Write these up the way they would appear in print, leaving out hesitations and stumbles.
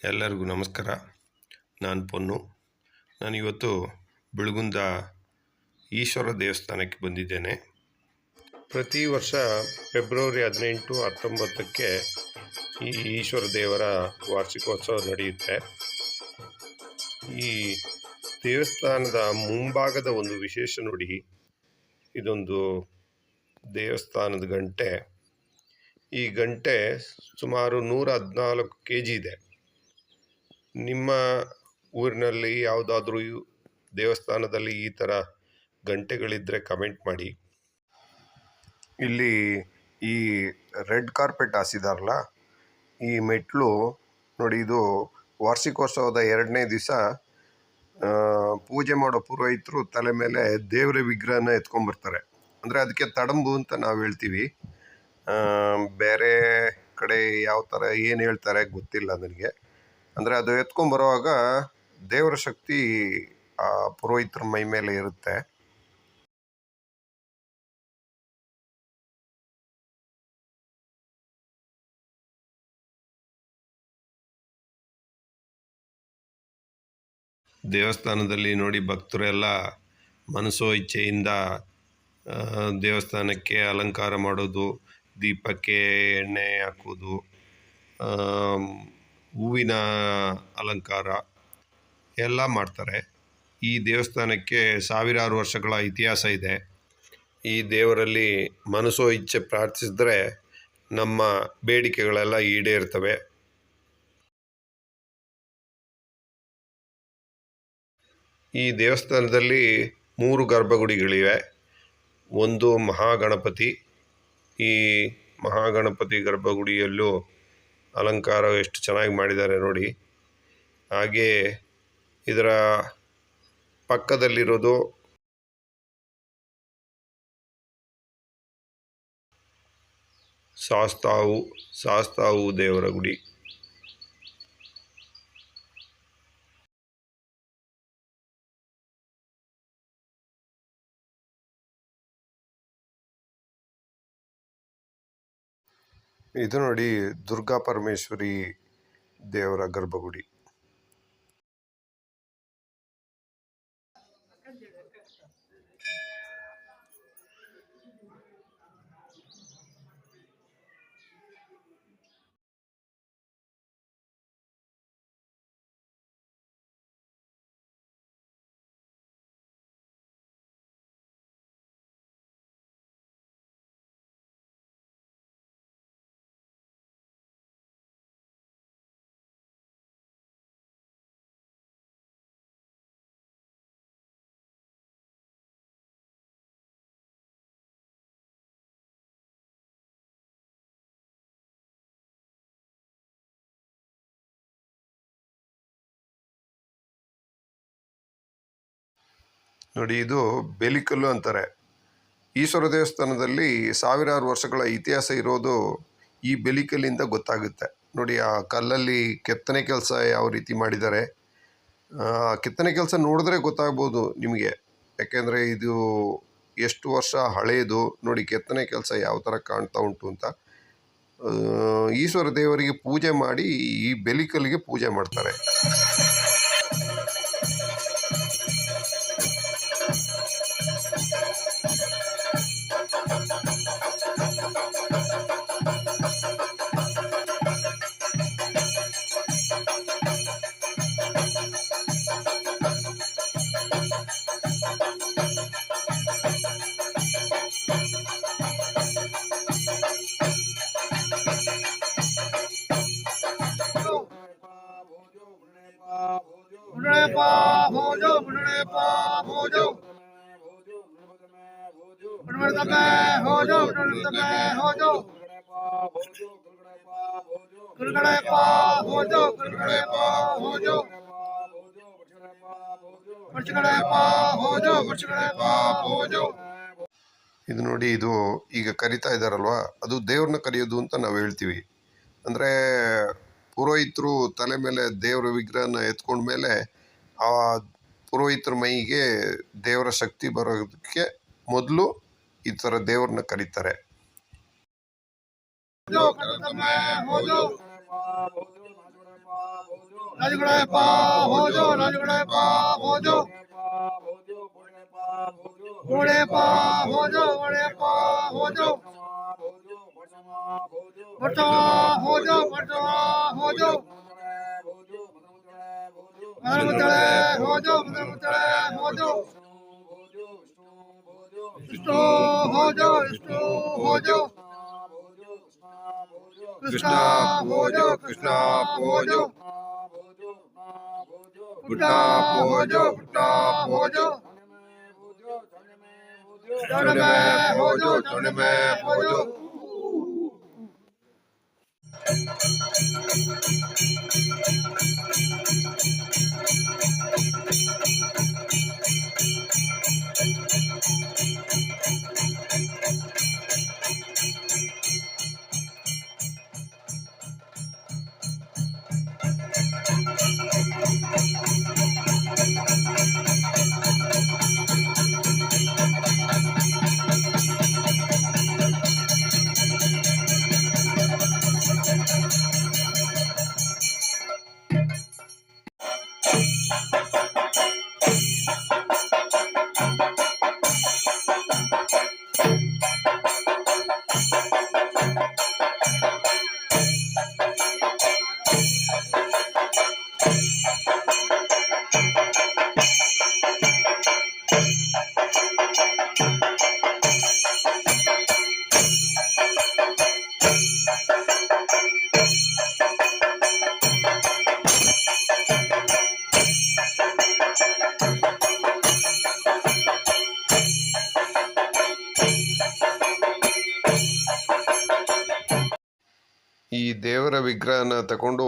ಎಲ್ಲರಿಗೂ ನಮಸ್ಕಾರ. ನಾನು ಪೊನ್ನು. ನಾನಿವತ್ತು ಬೆಳಗುಂದ ಈಶ್ವರ ದೇವಸ್ಥಾನಕ್ಕೆ ಬಂದಿದ್ದೇನೆ. ಪ್ರತಿ ವರ್ಷ ಫೆಬ್ರವರಿ 18, 19ಕ್ಕೆ ಈ ಈಶ್ವರ ದೇವರ ವಾರ್ಷಿಕೋತ್ಸವ ನಡೆಯುತ್ತೆ. ಈ ದೇವಸ್ಥಾನದ ಮುಂಭಾಗದ ಒಂದು ವಿಶೇಷ ನೋಡಿ, ಇದೊಂದು ದೇವಸ್ಥಾನದ ಗಂಟೆ. ಈ ಗಂಟೆ ಸುಮಾರು 114 kg ಇದೆ. ನಿಮ್ಮ ಊರಿನಲ್ಲಿ ಯಾವುದಾದ್ರೂ ದೇವಸ್ಥಾನದಲ್ಲಿ ಈ ಥರ ಗಂಟೆಗಳಿದ್ದರೆ ಕಮೆಂಟ್ ಮಾಡಿ. ಇಲ್ಲಿ ಈ ರೆಡ್ ಕಾರ್ಪೆಟ್ ಹಾಸಿದಾರಲ್ಲ, ಈ ಮೆಟ್ಲು ನೋಡಿ, ಇದು ವಾರ್ಷಿಕೋತ್ಸವದ 2ನೇ ದಿವಸ ಪೂಜೆ ಮಾಡೋ ಪುರೋಹಿತರು ತಲೆ ಮೇಲೆ ದೇವರ ವಿಗ್ರಹನ ಎತ್ಕೊಂಡ್ಬರ್ತಾರೆ. ಅಂದರೆ ಅದಕ್ಕೆ ತಡಂಬು ಅಂತ ನಾವು ಹೇಳ್ತೀವಿ. ಬೇರೆ ಕಡೆ ಯಾವ ಥರ ಏನು ಹೇಳ್ತಾರೆ ಗೊತ್ತಿಲ್ಲ ನನಗೆ. ಅಂದರೆ ಅದು ಎತ್ಕೊಂಡ್ಬರುವಾಗ ದೇವರ ಶಕ್ತಿ ಆ ಪುರೋಹಿತರ ಮೈ ಮೇಲೆ ಇರುತ್ತೆ. ದೇವಸ್ಥಾನದಲ್ಲಿ ನೋಡಿ, ಭಕ್ತರೆಲ್ಲ ಮನಸೋ ಇಚ್ಛೆಯಿಂದ ದೇವಸ್ಥಾನಕ್ಕೆ ಅಲಂಕಾರ ಮಾಡೋದು, ದೀಪಕ್ಕೆ ಎಣ್ಣೆ ಹಾಕೋದು, ಹೂವಿನ ಅಲಂಕಾರ ಎಲ್ಲ ಮಾಡ್ತಾರೆ. ಈ ದೇವಸ್ಥಾನಕ್ಕೆ ಸಾವಿರಾರು ವರ್ಷಗಳ ಇತಿಹಾಸ ಇದೆ. ಈ ದೇವರಲ್ಲಿ ಮನಸೋ ಇಚ್ಛೆ ಪ್ರಾರ್ಥಿಸಿದ್ರೆ ನಮ್ಮ ಬೇಡಿಕೆಗಳೆಲ್ಲ ಈಡೇರ್ತವೆ. ಈ ದೇವಸ್ಥಾನದಲ್ಲಿ 3 ಗರ್ಭಗುಡಿಗಳಿವೆ. ಒಂದು ಮಹಾಗಣಪತಿ. ಈ ಮಹಾಗಣಪತಿ ಗರ್ಭಗುಡಿಯಲ್ಲೂ ಅಲಂಕಾರ ಎಷ್ಟು ಚೆನ್ನಾಗಿ ಮಾಡಿದ್ದಾರೆ ನೋಡಿ. ಹಾಗೆ ಇದರ ಪಕ್ಕದಲ್ಲಿರೋದು ಶಾಸ್ತಾವು ದೇವರ ಗುಡಿ. ಇದು ನೋಡಿ, ದುರ್ಗಾ ಪರಮೇಶ್ವರಿ ದೇವರ ಗರ್ಭಗುಡಿ. ನೋಡಿ, ಇದು ಬೇಲಿಕಲ್ಲು ಅಂತಾರೆ. ಈಶ್ವರ ದೇವಸ್ಥಾನದಲ್ಲಿ ಸಾವಿರಾರು ವರ್ಷಗಳ ಇತಿಹಾಸ ಇರೋದು ಈ ಬೇಲಿಕಲ್ಲಿಂದ ಗೊತ್ತಾಗುತ್ತೆ. ನೋಡಿ, ಆ ಕಲ್ಲಲ್ಲಿ ಕೆತ್ತನೆ ಕೆಲಸ ಯಾವ ರೀತಿ ಮಾಡಿದ್ದಾರೆ. ಕೆತ್ತನೆ ಕೆಲಸ ನೋಡಿದ್ರೆ ಗೊತ್ತಾಗ್ಬೋದು ನಿಮಗೆ, ಯಾಕೆಂದರೆ ಇದು ಎಷ್ಟು ವರ್ಷ ಹಳೆಯದು ನೋಡಿ. ಕೆತ್ತನೆ ಕೆಲಸ ಯಾವ ಥರ ಕಾಣ್ತಾ ಉಂಟು ಅಂತ. ಈಶ್ವರ ದೇವರಿಗೆ ಪೂಜೆ ಮಾಡಿ ಈ ಬೇಲಿಕಲ್ಲಿಗೆ ಪೂಜೆ ಮಾಡ್ತಾರೆ. ಇದು ನೋಡಿ, ಇದು ಈಗ ಕರಿತಾ ಇದ್ದಾರಲ್ವಾ, ಅದು ದೇವ್ರನ್ನ ಕರೆಯೋದು ಅಂತ ನಾವು ಹೇಳ್ತೀವಿ. ಅಂದರೆ ಪುರೋಹಿತರು ತಲೆ ಮೇಲೆ ದೇವರ ವಿಗ್ರಹನ ಎತ್ಕೊಂಡ್ಮೇಲೆ ಆ ಪುರೋಹಿತರ ಮೈಗೆ ದೇವರ ಶಕ್ತಿ ಬರೋದಕ್ಕೆ ಮೊದಲು ಈ ಥರ ದೇವ್ರನ್ನ ಕರೀತಾರೆ. राजगुड़ा पा हो जो राजगुड़ा पा हो जो घोड़े पा हो जो घोड़े पा हो जो बटवा हो जो बटवा हो जो मदरमुतले हो जो मदरमुतले हो जो विष्णु हो जो विष्णु हो जो कृष्णा हो जो कृष्णा हो जो बुड्ढा हो जो बुड्ढा हो जो चढ़ में हो जो चढ़ में हो जो ಈ ದೇವರ ವಿಗ್ರಹನ ತಗೊಂಡು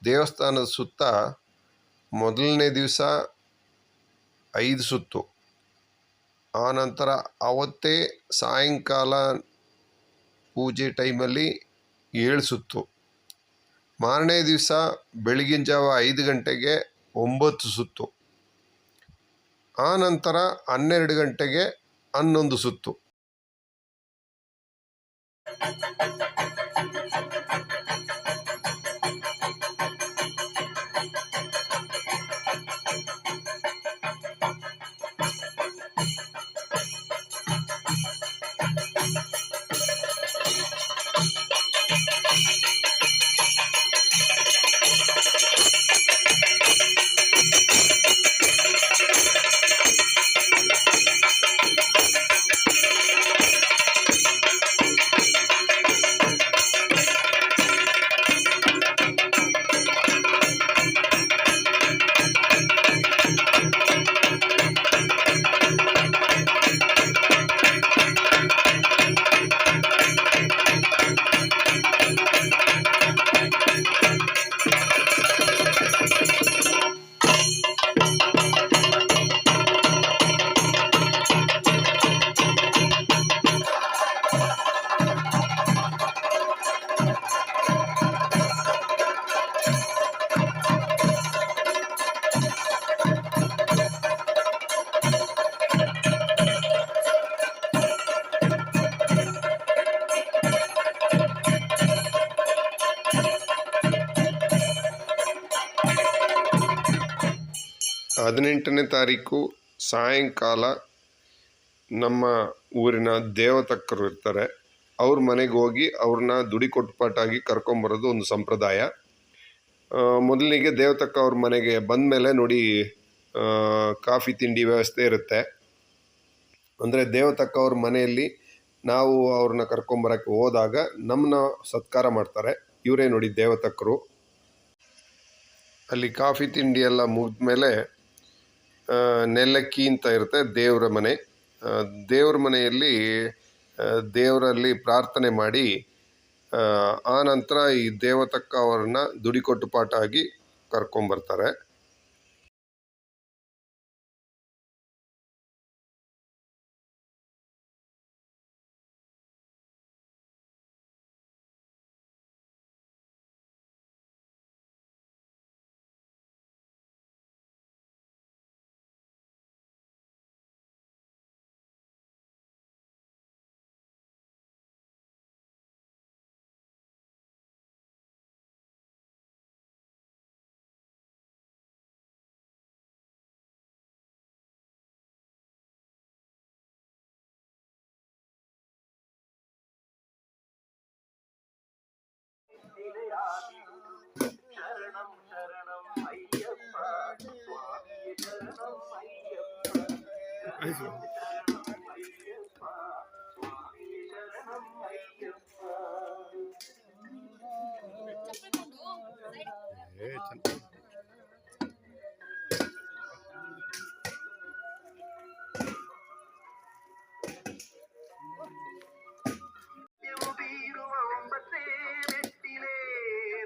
ದೇವಸ್ಥಾನದ ಸುತ್ತ ಮೊದಲನೇ ದಿವಸ 5 ಸುತ್ತು, ಆನಂತರ ಅವತ್ತೇ ಸಾಯಂಕಾಲ ಪೂಜೆ ಟೈಮಲ್ಲಿ 7 ಸುತ್ತು, ಮಾರನೇ ದಿವಸ ಬೆಳಗಿನ ಜಾವ 5 ಗಂಟೆಗೆ 9 ಸುತ್ತು, ಆನಂತರ 12 ಗಂಟೆಗೆ 11 ಸುತ್ತು. ಹದಿನೆಂಟನೇ ತಾರೀಕು ಸಾಯಂಕಾಲ ನಮ್ಮ ಊರಿನ ದೇವತಕ್ಕರು ಇರ್ತಾರೆ, ಅವ್ರ ಮನೆಗೆ ಹೋಗಿ ಅವ್ರನ್ನ ದುಡಿಕೊಟ್ಪಾಟಾಗಿ ಕರ್ಕೊಂಬರೋದು ಒಂದು ಸಂಪ್ರದಾಯ. ಮೊದಲಿಗೆ ದೇವತಕ್ಕ ಅವ್ರ ಮನೆಗೆ ಬಂದ ಮೇಲೆ ನೋಡಿ ಕಾಫಿ ತಿಂಡಿ ವ್ಯವಸ್ಥೆ ಇರುತ್ತೆ. ಅಂದರೆ ದೇವತಕ್ಕ ಅವ್ರ ಮನೆಯಲ್ಲಿ ನಾವು ಅವ್ರನ್ನ ಕರ್ಕೊಂಬರೋಕ್ಕೆ ಹೋದಾಗ ನಮ್ಮನ್ನ ಸತ್ಕಾರ ಮಾಡ್ತಾರೆ. ಇವರೇ ನೋಡಿ ದೇವತಕ್ಕರು. ಅಲ್ಲಿ ಕಾಫಿ ತಿಂಡಿ ಎಲ್ಲ ಮುಗಿದ್ಮೇಲೆ ನೆಲ್ಲಕ್ಕಿ ಅಂತ ಇರುತ್ತೆ ದೇವರ ಮನೆ. ದೇವರ ಮನೆಯಲ್ಲಿ ದೇವರಲ್ಲಿ ಪ್ರಾರ್ಥನೆ ಮಾಡಿ ಆ ನಂತರ ಈ ದೇವತಕ್ಕ ಅವ್ರನ್ನ ದುಡಿಕೊಟ್ಟು ಪಾಠ ಆಗಿ ಕರ್ಕೊಂಬರ್ತಾರೆ.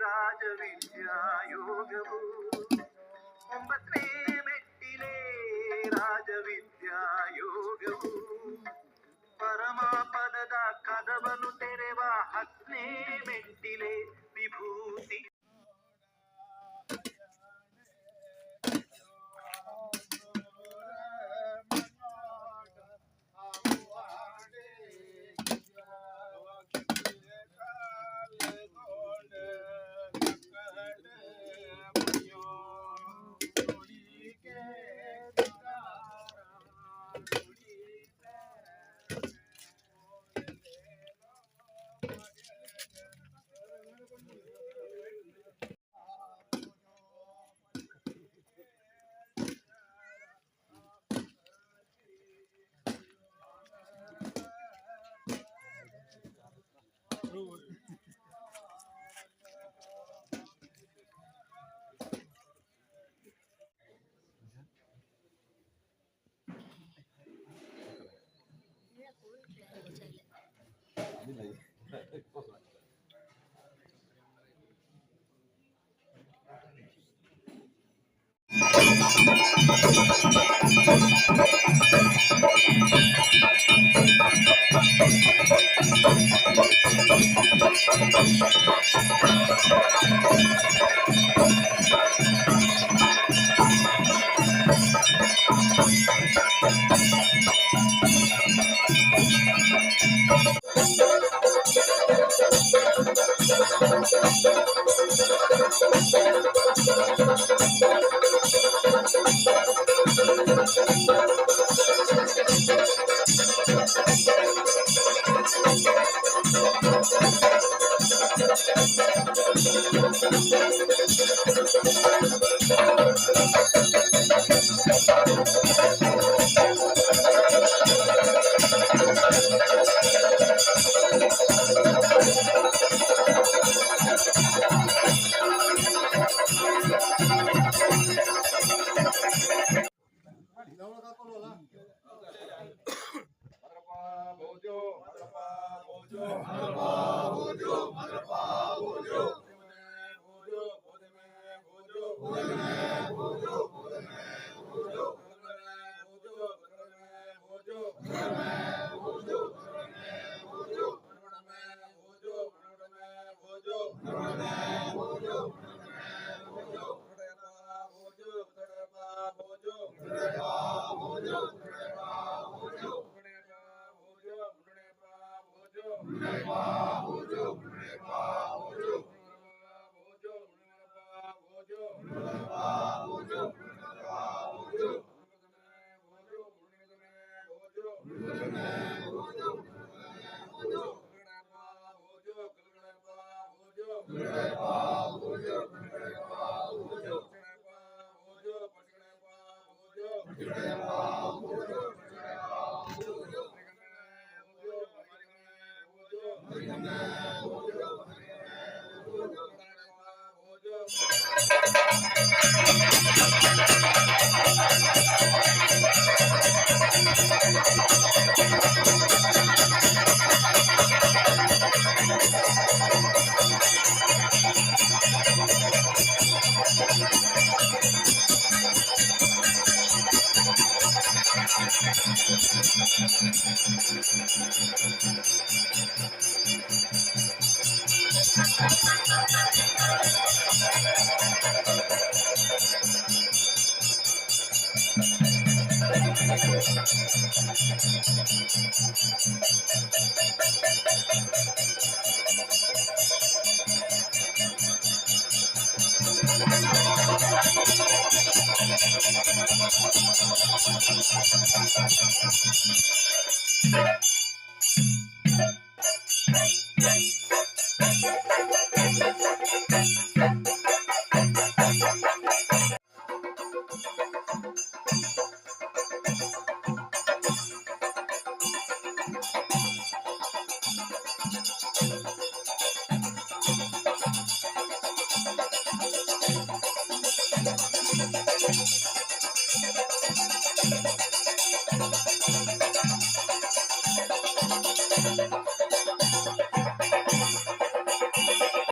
ರಾಜವಿದ್ಯಾಯೋಗವು 9ನೇ ಮೆಟ್ಟಿಲೇ ರಾಜವಿದ್ಯಾಯೋಗವು ಪರಮಪದದ ಕದವನ್ನು ತೆರೆವ 10ನೇ ಮೆಟ್ಟಿಲೇ ವಿಭೂತಿ.